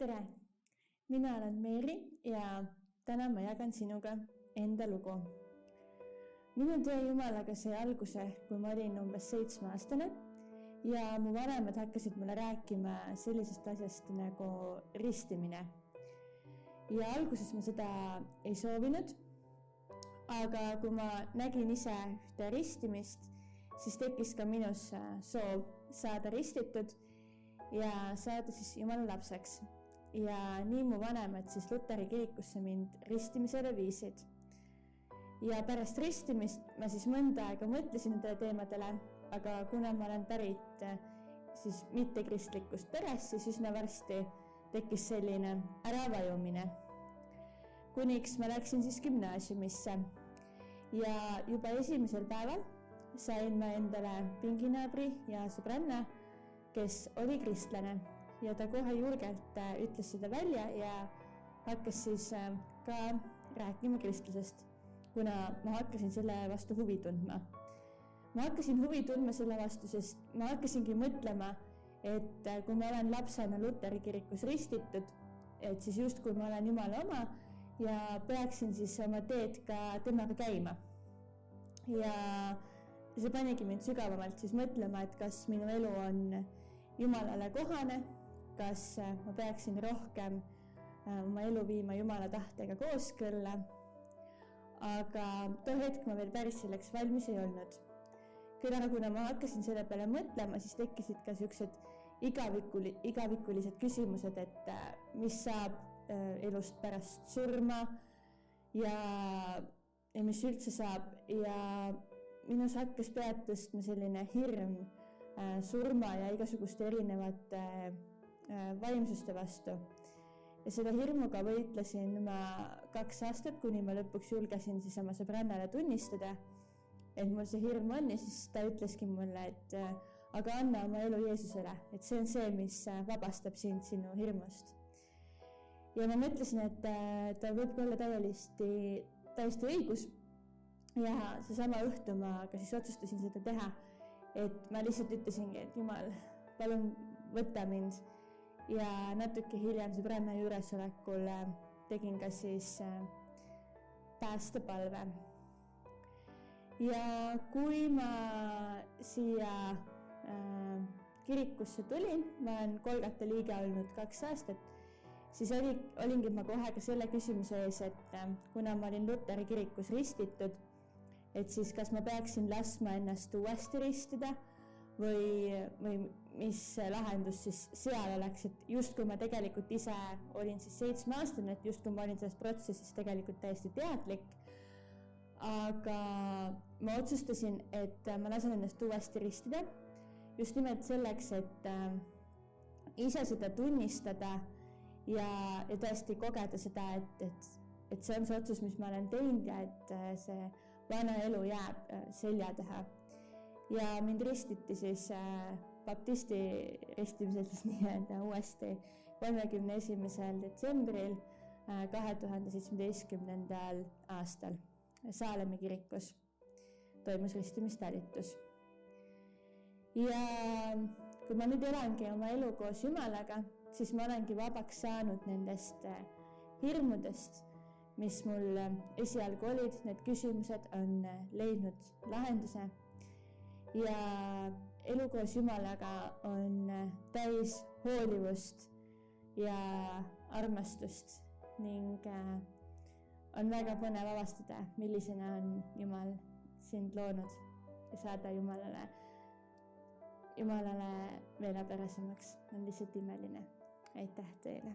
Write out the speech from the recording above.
Tere! Mina olen Meeri ja täna ma jagan sinuga enda lugu. Minu töö Jumalaga sai alguse, kui ma olin umbes 7-aastane ja mu vanemad hakkasid mulle rääkima sellisest asjast nagu ristimine. Ja alguses ma seda ei soovinud, aga kui ma nägin ise ühte ristimist, siis tekkis ka minus soov saada ristitud ja saada siis Jumala lapseks. Ja nii mu vanemad siis Luteri kirikusse mind ristimisele viisid. Ja pärast ristimist ma siis mõnda aega mõtlesin nendele teemadele, aga kuna ma olen pärit siis mittekristlikust perest, siis üsna varsti tekkis selline äravajumine. Kuniks ma läksin siis gümnaasiumisse ja juba esimesel päeval sain ma endale pinginaabri ja sõbranna, kes oli kristlane. Ja ta kohe julgelt ütles seda välja ja hakkas siis ka rääkima kristlusest, kuna ma hakkasin selle vastu huvi tundma. Ma hakkasin huvi tundma selle vastu, sest ma hakkasingi mõtlema, et kui ma olen lapsena Luteri kirikus ristitud, et siis just kui ma olen Jumala oma ja peaksin siis oma teed ka temaga käima. Ja see panigi mind sügavamalt siis mõtlema, et kas minu elu on Jumalale kohane, kas ma peaksin rohkem oma elu viima Jumala tahtega kooskõlla, aga too hetk ma veel päris selleks valmis ei olnud. Küll aga kuna ma hakkasin selle peale mõtlema, siis tekkisid ka sellised igavikulised küsimused, et mis saab elust pärast surma ja mis üldse saab. Ja minus hakkas pead tõstma selline hirm surma ja igasuguste erinevate vaimsuste vastu. Ja seda hirmuga võitlesin ma 2 aastat, kuni ma lõpuks julgesin siis oma sõbrannale tunnistada, et mul see hirm on ja siis ta ütleski mulle, et aga anna oma elu Jeesusele, et see on see, mis vabastab sind sinu hirmust. Ja ma mõtlesin, et ta võib olla täiesti õigus ja seesama õhtu ma ka siis otsustasin seda teha, et ma lihtsalt ütlesingi, et Jumal, palun võtta mind. Ja natuke hiljem sõbranna juuresolekul tegin ka siis päästepalve. Ja kui ma siia kirikusse tulin, ma olen Kolgata liige olnud 2 aastat, siis olingi ma kohe ka selle küsimuse ees, et kuna ma olin Luteri kirikus ristitud, et siis kas ma peaksin laskma ennast uuesti ristida või mis lahendus siis seal oleks, et just kui ma tegelikult ise olin siis 7-aastane, et just kui ma olin selles protsessis tegelikult täiesti teadlik, aga ma otsustasin, et ma lasen ennast uuesti ristida just nimelt selleks, et ise seda tunnistada ja tõesti kogeda seda, et see on see otsus, mis ma olen teinud ja et see vana elu jääb selja taha. Ja mind ristiti siis baptisti ristimisel siis nii-öelda uuesti 31. detsembril 2017. aastal Saalemi kirikus toimus ristimistalitus. Ja kui ma nüüd elangi oma elu koos Jumalaga, siis ma olengi vabaks saanud nendest hirmudest, mis mul esialgu olid, need küsimused on leidnud lahenduse. Ja elu koos Jumalaga on täis hoolivust ja armastust ning on väga põnev avastada, millisena on Jumal sind loonud ja saada Jumalale veelapärasemaks. On lihtsalt imeline. Aitäh teile!